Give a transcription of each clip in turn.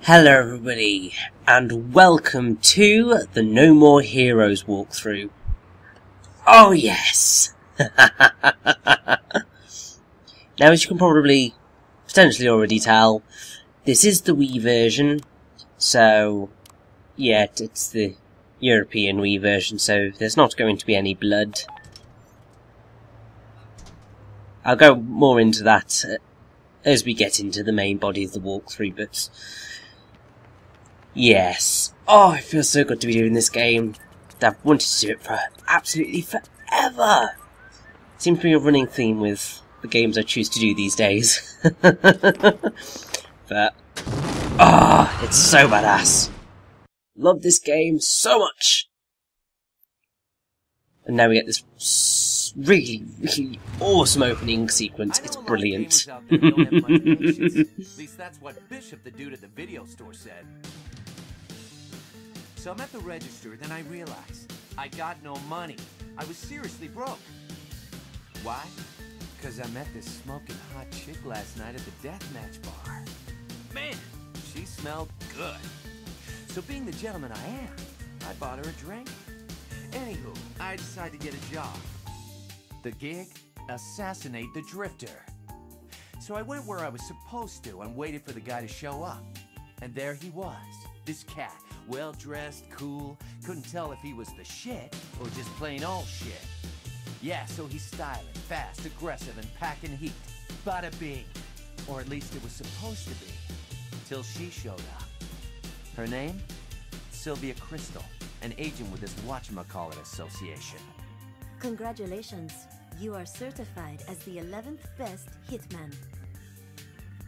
Hello everybody, and welcome to the No More Heroes walkthrough. Oh yes! Now, as you can probably, potentially already tell, this is the Wii version, so, yeah, it's the European Wii version, so there's not going to be any blood. I'll go more into that as we get into the main body of the walkthrough, but yes. Oh, it feels so good to be doing this game. I've wanted to do it for absolutely forever. Seems to be a running theme with the games I choose to do these days. But, it's so badass. Love this game so much. And now we get this really, really awesome opening sequence. It's brilliant. At least that's what Bishop, the dude at the video store, said. So I'm at the register, then I realized I got no money. I was seriously broke. Why? Because I met this smoking hot chick last night at the deathmatch bar. Man, she smelled good. So being the gentleman I am, I bought her a drink. Anywho, I decided to get a job. The gig? Assassinate the drifter. So I went where I was supposed to and waited for the guy to show up. And there he was, this cat. Well-dressed, cool, couldn't tell if he was the shit or just plain old shit. Yeah, so he's styling, fast, aggressive, and packing heat. Bada bing. Or at least it was supposed to be. Till she showed up. Her name? Sylvia Christel, an agent with this whatchamacallit association. Congratulations. You are certified as the 11th best hitman.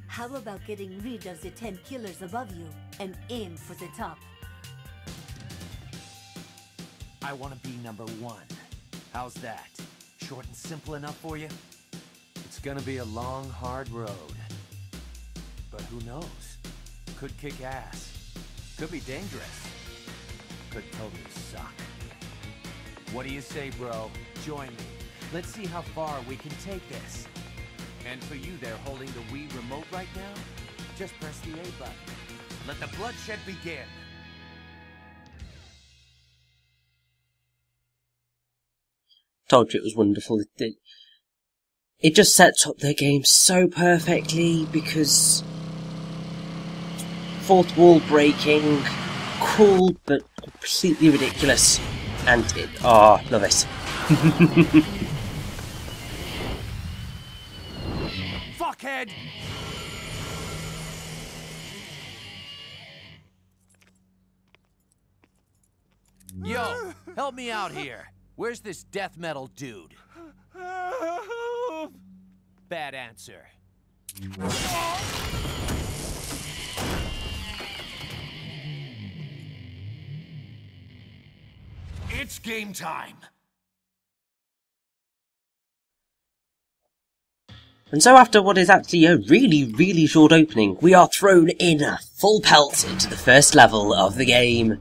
How about getting rid of the 10 killers above you and aim for the top? I want to be number one. How's that? Short and simple enough for you? It's gonna be a long, hard road. But who knows? Could kick ass. Could be dangerous. Could totally suck. What do you say, bro? Join me. Let's see how far we can take this. And for you there holding the Wii remote right now, just press the A button. Let the bloodshed begin. Told you it was wonderful. It just sets up their game so perfectly because fourth wall breaking, cool but completely ridiculous, and love it. Fuckhead! Yo, help me out here. Where's this death metal dude? Bad answer. It's game time. And so after what is actually a really, really short opening, we are thrown in full pelt into the first level of the game.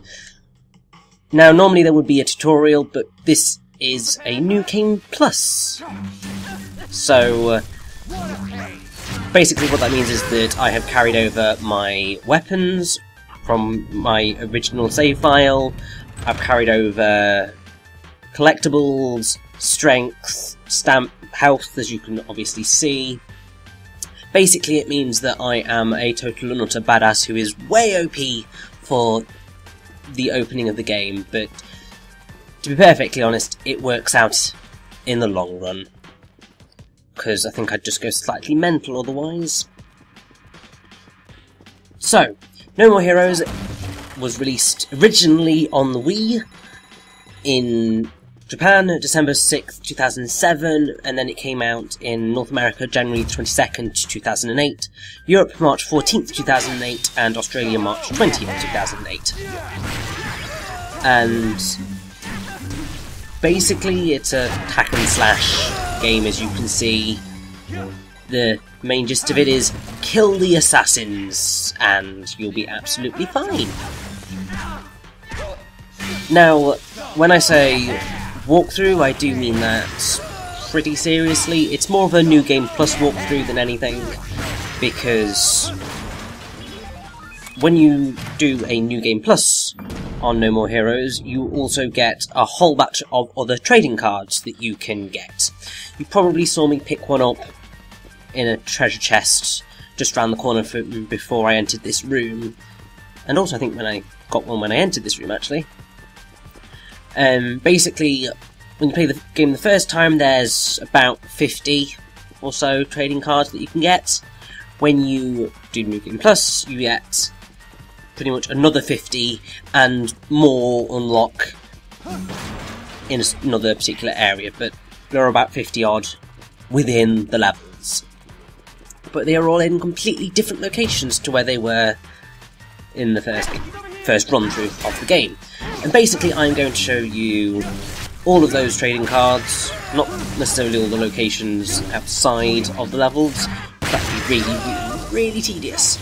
Now, normally there would be a tutorial, but this is a new game plus. So, basically what that means is that I have carried over my weapons from my original save file. I've carried over collectibles, strength, stamp, health, as you can obviously see. Basically it means that I am a total and utter badass who is way OP for the opening of the game, but to be perfectly honest, it works out in the long run, because I think I'd just go slightly mental otherwise. So, No More Heroes was released originally on the Wii in Japan, December 6th, 2007, and then it came out in North America, January 22nd, 2008, Europe, March 14th, 2008, and Australia, March 20th, 2008. And basically, it's a hack and slash game, as you can see. The main gist of it is, kill the assassins, and you'll be absolutely fine. Now, when I say walkthrough, I do mean that pretty seriously. It's more of a New Game Plus walkthrough than anything, because when you do a New Game Plus on No More Heroes, you also get a whole batch of other trading cards that you can get. You probably saw me pick one up in a treasure chest just round the corner before I entered this room. And also I think when I got one when I entered this room, actually. Basically, when you play the game the first time, there's about 50 or so trading cards that you can get. When you do New Game Plus, you get pretty much another 50, and more unlock in another particular area, but there are about 50 odd within the levels. But they are all in completely different locations to where they were in the first run-through of the game. And basically I'm going to show you all of those trading cards, not necessarily all the locations outside of the levels. That would be really tedious.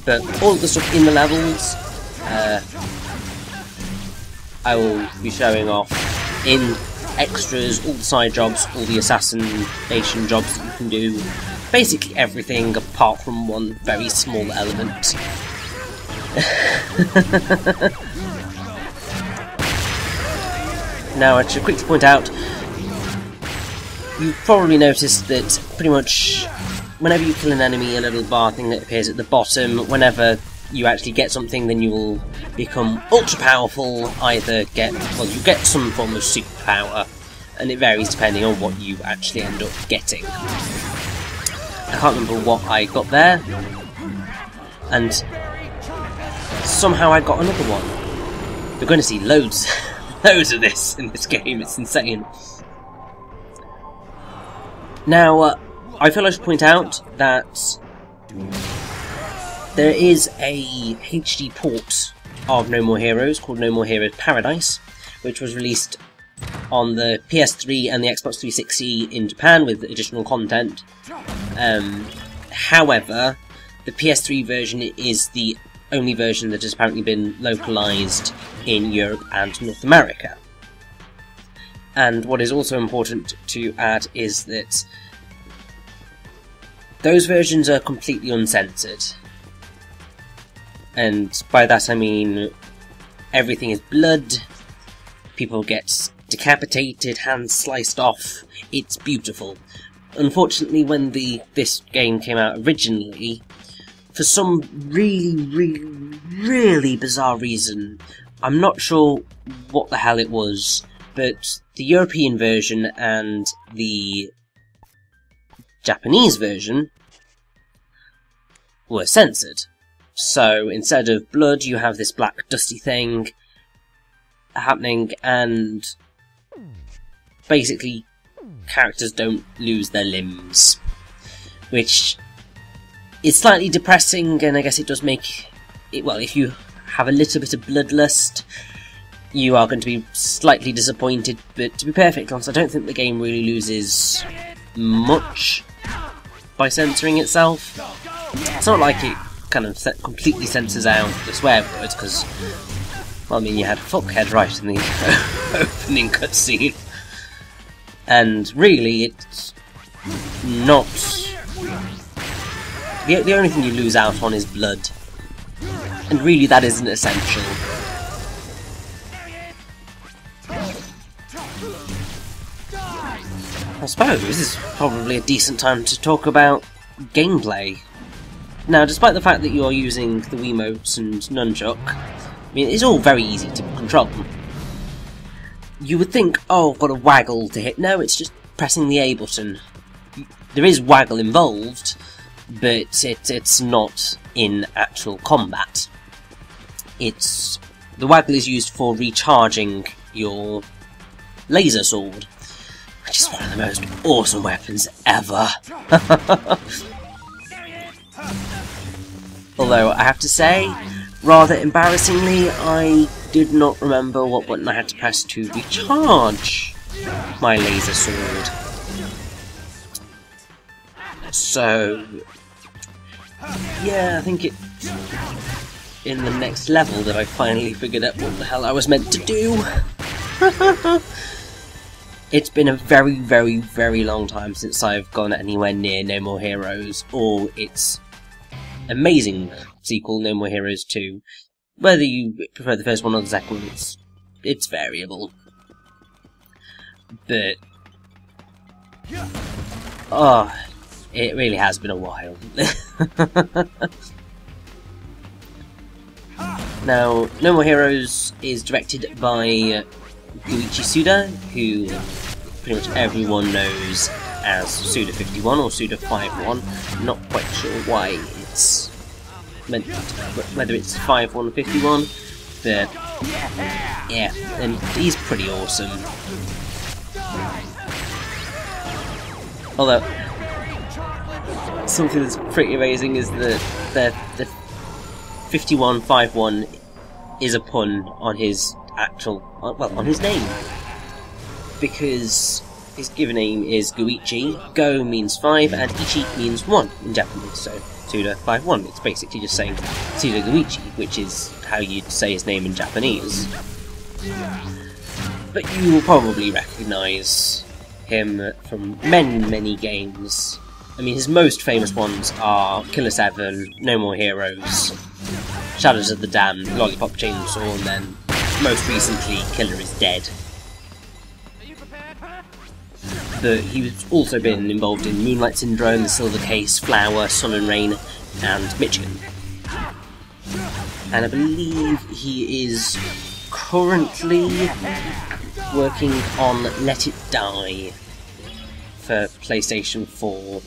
But all of the stuff in the levels, I will be showing off in extras, all the side jobs, all the assassination jobs that you can do. Basically everything apart from one very small element. Now I should quickly point out, you've probably noticed that pretty much whenever you kill an enemy, a little bar thing that appears at the bottom, whenever you actually get something, then you will become ultra powerful, you get some form of superpower, and it varies depending on what you actually end up getting. I can't remember what I got there, and somehow I got another one. You're going to see loads of this in this game, it's insane. Now, I feel I should point out that there is a HD port of No More Heroes called No More Heroes Paradise, which was released on the PS3 and the Xbox 360 in Japan with additional content. However, the PS3 version is the only version that has apparently been localized in Europe and North America. And what is also important to add is that those versions are completely uncensored. And by that I mean everything is blood, people get decapitated, hands sliced off, it's beautiful. Unfortunately, when this game came out originally, for some really bizarre reason, I'm not sure what the hell it was, but the European version and the Japanese version were censored. So instead of blood, you have this black dusty thing happening, and basically characters don't lose their limbs, which is slightly depressing, and I guess it does make it, well, if you have a little bit of bloodlust, you are going to be slightly disappointed, but to be perfectly honest, I don't think the game really loses much by censoring itself. It's not like it kind of completely censors out the swear words, because, well, I mean, you had fuckhead right in the opening cutscene, and really, it's not. The only thing you lose out on is blood, and really that isn't essential. I suppose this is probably a decent time to talk about gameplay. Now, despite the fact that you are using the Wiimotes and Nunchuck, I mean, it's all very easy to control. You would think, oh, I've got a waggle to hit. No, it's just pressing the A button. There is waggle involved, but it's not in actual combat. The waggle is used for recharging your laser sword, which is one of the most awesome weapons ever. Although, I have to say, rather embarrassingly, I did not remember what button I had to press to recharge my laser sword. So, yeah, I think it's in the next level that I finally figured out what the hell I was meant to do. It's been a very long time since I've gone anywhere near No More Heroes, or its amazing sequel, No More Heroes 2. Whether you prefer the first one or the second one, it's variable. But oh, it really has been a while. Now, No More Heroes is directed by Goichi Suda, who pretty much everyone knows as Suda51 or Suda51. Not quite sure why it's meant, whether it's 5151, but yeah, and he's pretty awesome. Although, something that's pretty amazing is that the 5151 is a pun on his actual, well, on his name, because his given name is Goichi. Go means 5 and Ichi means 1 in Japanese, so Suda51. It's basically just saying Suda Goichi, which is how you'd say his name in Japanese. But you will probably recognise him from many games. I mean, his most famous ones are Killer 7, No More Heroes, Shadows of the Damned, Lollipop Chainsaw, and then most recently Killer is Dead. But he's also been involved in Moonlight Syndrome, The Silver Case, Flower, Sun and Rain, and Michigan. And I believe he is currently working on Let It Die for PlayStation 4.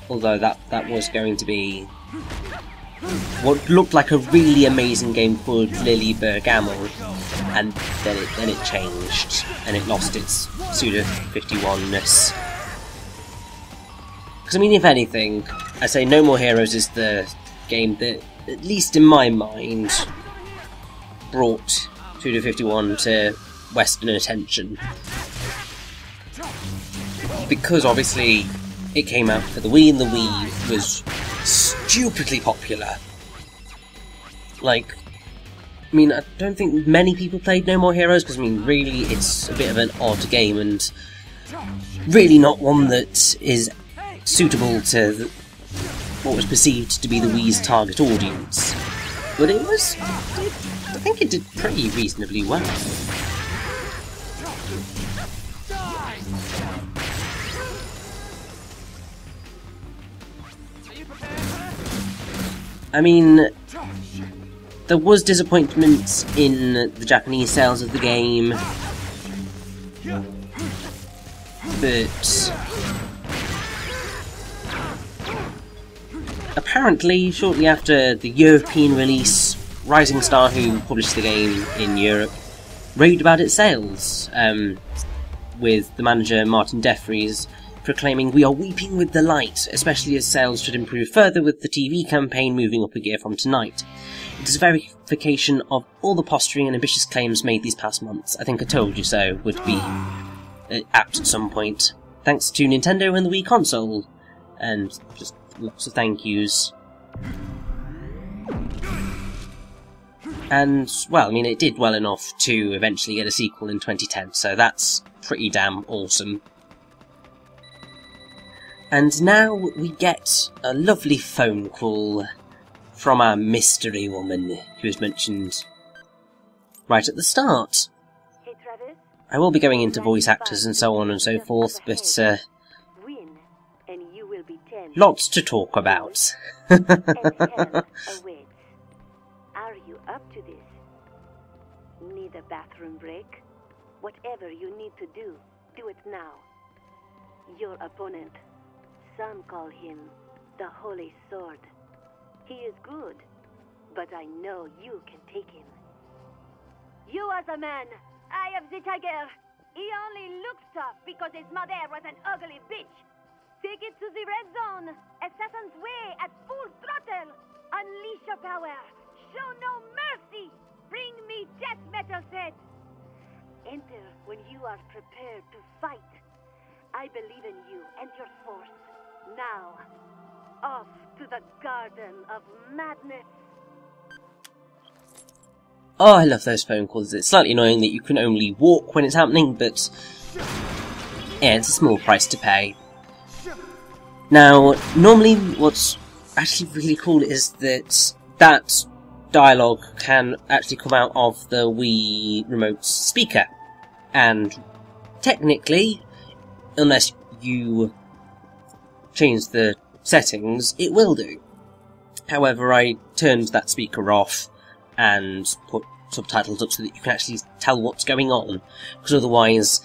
Although that was going to be what looked like a really amazing game called Lily Bergamo, and then it changed and it lost its Suda51-ness. Because I mean, if anything, I say No More Heroes is the game that, at least in my mind, brought Suda51 to Western attention. Because obviously it came out for the Wii, and the Wii was stupidly popular. Like, I mean, I don't think many people played No More Heroes, because I mean, really, it's a bit of an odd game, and really not one that is suitable to what was perceived to be the Wii's target audience. But it was, I think it did pretty reasonably well. I mean, there was disappointment in the Japanese sales of the game, but apparently shortly after the European release, Rising Star, who published the game in Europe, raved about its sales, with the manager Martin Defries proclaiming, "We are weeping with delight, especially as sales should improve further with the TV campaign moving up a gear from tonight. It is a verification of all the posturing and ambitious claims made these past months. I think I told you so would be apt at some point. Thanks to Nintendo and the Wii console." And just lots of thank yous. And, well, I mean, it did well enough to eventually get a sequel in 2010, so that's pretty damn awesome. And now we get a lovely phone call from our mystery woman, who is mentioned right at the start. Hey, Travis? I will be going into voice actors and so on and so forth, but Win, and you will be 10. Lots to talk about. And hell awaits. Are you up to this? Need a bathroom break? Whatever you need to do it now. Your opponent, some call him the Holy Sword. He is good, but I know you can take him. You are the man. I am the tiger. He only looks tough because his mother was an ugly bitch. Take it to the red zone. Assassin's Way at full throttle. Unleash your power. Show no mercy. Bring me death metal sets. Enter when you are prepared to fight. I believe in you and your force. Now, off to the Garden of Madness. Oh, I love those phone calls. It's slightly annoying that you can only walk when it's happening, but yeah, it's a small price to pay. Now, normally what's actually really cool is that that dialogue can actually come out of the Wii remote speaker. And technically, unless you change the settings, it will do. However, I turned that speaker off and put subtitles up so that you can actually tell what's going on. Because otherwise,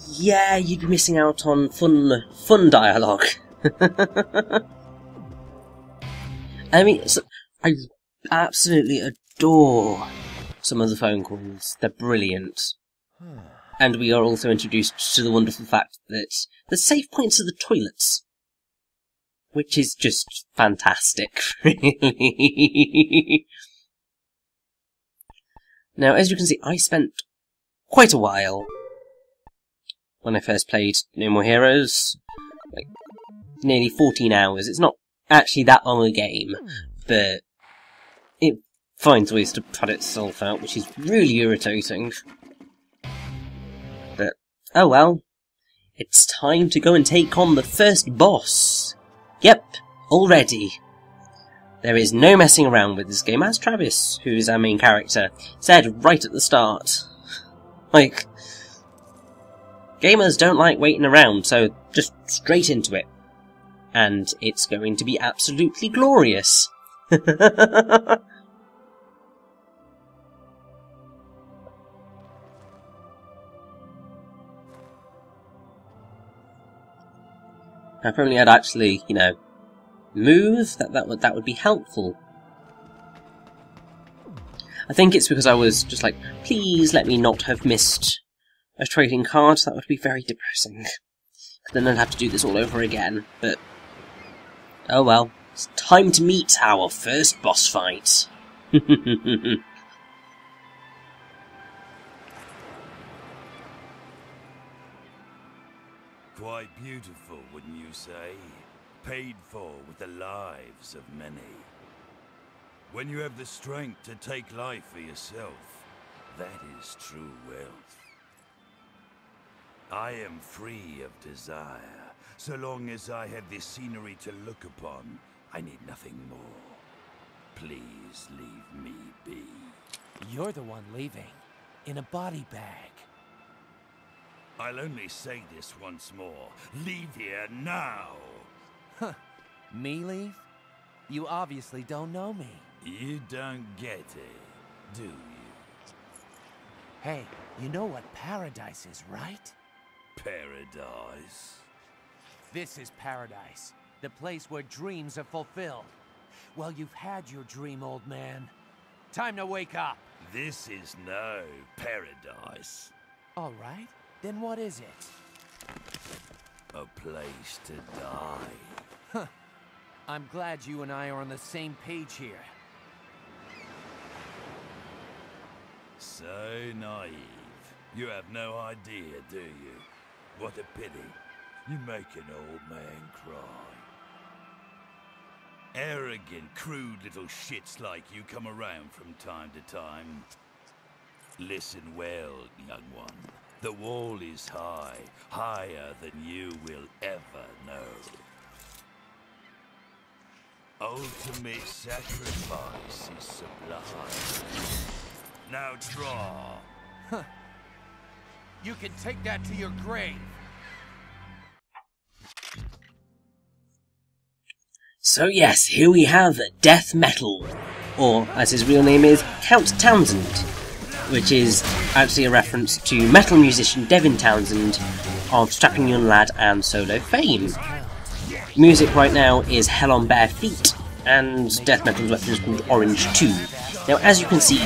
yeah, you'd be missing out on fun dialogue. I mean, I absolutely adore some of the phone calls. They're brilliant. And we are also introduced to the wonderful fact that the save points are the toilets. Which is just fantastic, really. Now, as you can see, I spent quite a while when I first played No More Heroes. Like, nearly 14 hours. It's not actually that long a game, but it finds ways to put itself out, which is really irritating. But, oh well. It's time to go and take on the first boss. Yep, already. There is no messing around with this game, as Travis, who is our main character, said right at the start. Like, gamers don't like waiting around, so just straight into it. And it's going to be absolutely glorious. If only I'd actually, you know, move, that would be helpful. I think it's because I was just like, please let me not have missed a trading card. That would be very depressing. Then I'd have to do this all over again, but oh well. It's time to meet our first boss fight. Quite beautiful, wouldn't you say? Paid for with the lives of many. When you have the strength to take life for yourself, that is true wealth. I am free of desire. So long as I have this scenery to look upon, I need nothing more. Please leave me be. You're the one leaving, in a body bag. I'll only say this once more. Leave here now! Huh. Me leave? You obviously don't know me. You don't get it, do you? Hey, you know what paradise is, right? Paradise? This is paradise. The place where dreams are fulfilled. Well, you've had your dream, old man. Time to wake up. This is no paradise. All right. Then what is it? A place to die. Huh. I'm glad you and I are on the same page here. So naive. You have no idea, do you? What a pity. You make an old man cry. Arrogant, crude little shits like you come around from time to time. Listen well, young one. The wall is high, higher than you will ever know. Ultimate sacrifice is sublime. Now draw. Huh. You can take that to your grave. So yes, here we have Death Metal, or as his real name is, Count Townsend, which is actually a reference to metal musician Devin Townsend of Strapping Young Lad and Solo fame. Music right now is Hell on Bare Feet, and Death Metal's weapon is called Orange 2. Now, as you can see,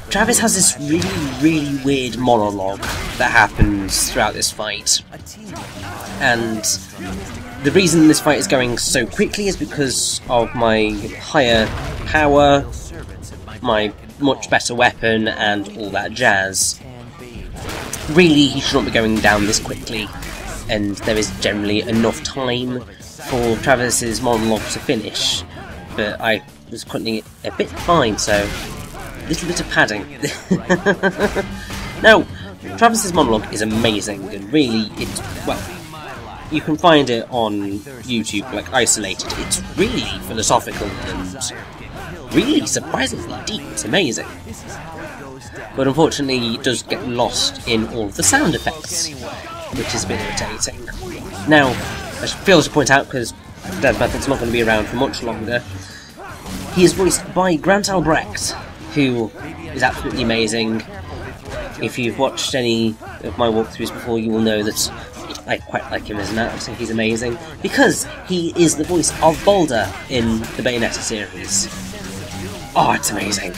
Travis has this really weird monologue that happens throughout this fight. And the reason this fight is going so quickly is because of my higher power, my much better weapon, and all that jazz. Really, he shouldn't be going down this quickly, and there is generally enough time for Travis's monologue to finish, but I was cutting it a bit fine, so a little bit of padding. Now, Travis's monologue is amazing, and really, well, you can find it on YouTube, like, isolated. It's really philosophical and really surprisingly deep. It's amazing. But unfortunately, it does get lost in all of the sound effects, which is a bit irritating. Now, I feel to point out, because Death Metal's not going to be around for much longer, he is voiced by Grant Albrecht, who is absolutely amazing. If you've watched any of my walkthroughs before, you will know that I quite like him as an actor. He's amazing, because he is the voice of Baldur in the Bayonetta series. Oh, it's amazing.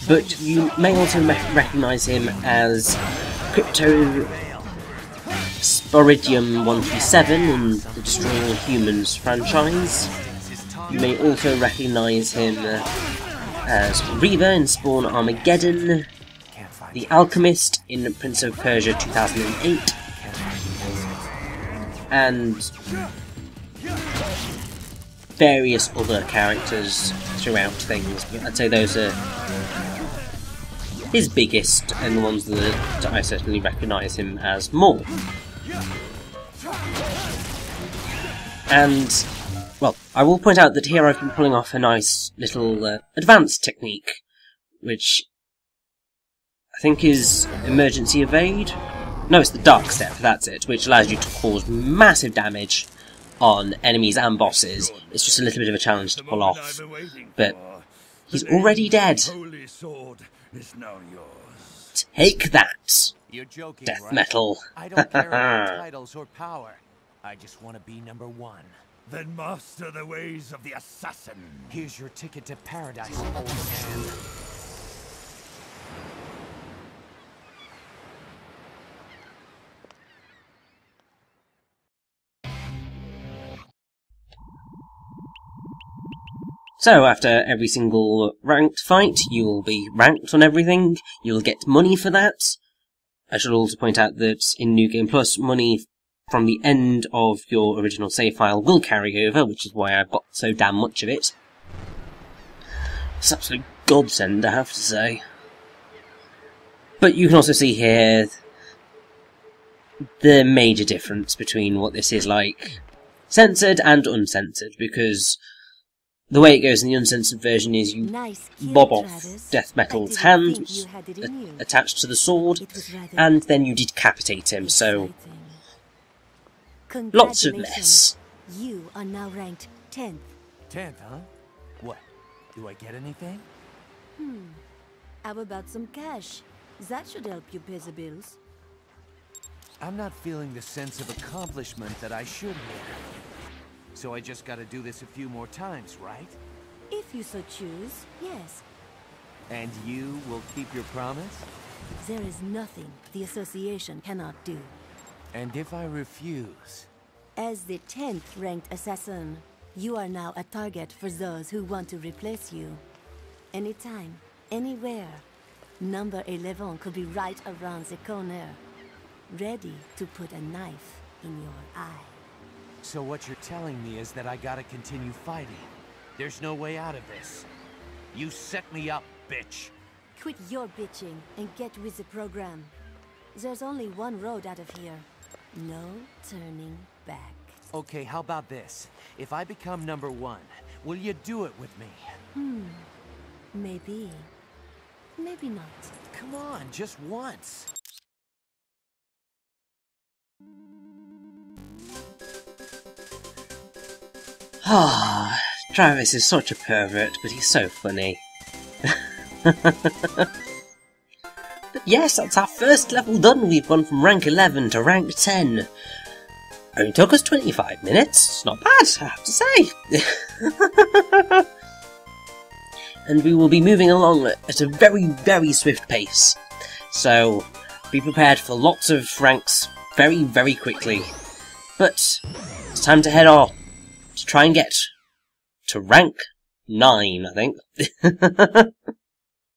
But you may also recognise him as Crypto Sporidium 137 in the Destroying All Humans franchise. You may also recognise him as Reaver in Spawn Armageddon, the Alchemist in Prince of Persia 2008, and various other characters throughout things, but I'd say those are his biggest and the ones that I certainly recognise him as more. And, well, I will point out that here I've been pulling off a nice little advanced technique, which I think is Emergency Evade? No, it's the Dark Step, that's it, which allows you to cause massive damage on enemies and bosses. It's just a little bit of a challenge to pull off, but he's already dead. Take that, You're joking, Death right? Metal. I don't care about titles or power. I just want to be #1. Then master the ways of the assassin. Here's your ticket to paradise, old man. So, after every single ranked fight, you will be ranked on everything, you'll get money for that. I should also point out that in New Game Plus, money from the end of your original save file will carry over, which is why I've got so damn much of it. It's an absolute godsend, I have to say. But you can also see here the major difference between what this is like censored and uncensored, because the way it goes in the uncensored version is you lob off Death Metal's hand, which is attached to the sword, and then you decapitate him, so lots of mess. You are now ranked 10th. 10th, huh? What? Do I get anything? How about some cash? That should help you pay the bills. I'm not feeling the sense of accomplishment that I should here. So I just gotta do this a few more times, right? If you so choose, yes. And you will keep your promise? There is nothing the association cannot do. And if I refuse? As the 10th ranked assassin, you are now a target for those who want to replace you. Anytime, anywhere. Number 11 could be right around the corner, ready to put a knife in your eye. So what you're telling me is that I gotta continue fighting. There's no way out of this. You set me up, bitch. Quit your bitching and get with the program. There's only one road out of here. No turning back. Okay, how about this? If I become #1, will you do it with me? Maybe. Maybe not. Come on, just once. Ah, Travis is such a pervert, but he's so funny. But yes, that's our first level done. We've gone from rank 11 to rank 10. Only took us 25 minutes. It's not bad, I have to say. And we will be moving along at a very, very swift pace. So, be prepared for lots of ranks very, very quickly. But, it's time to head on to try and get to rank 9, I think.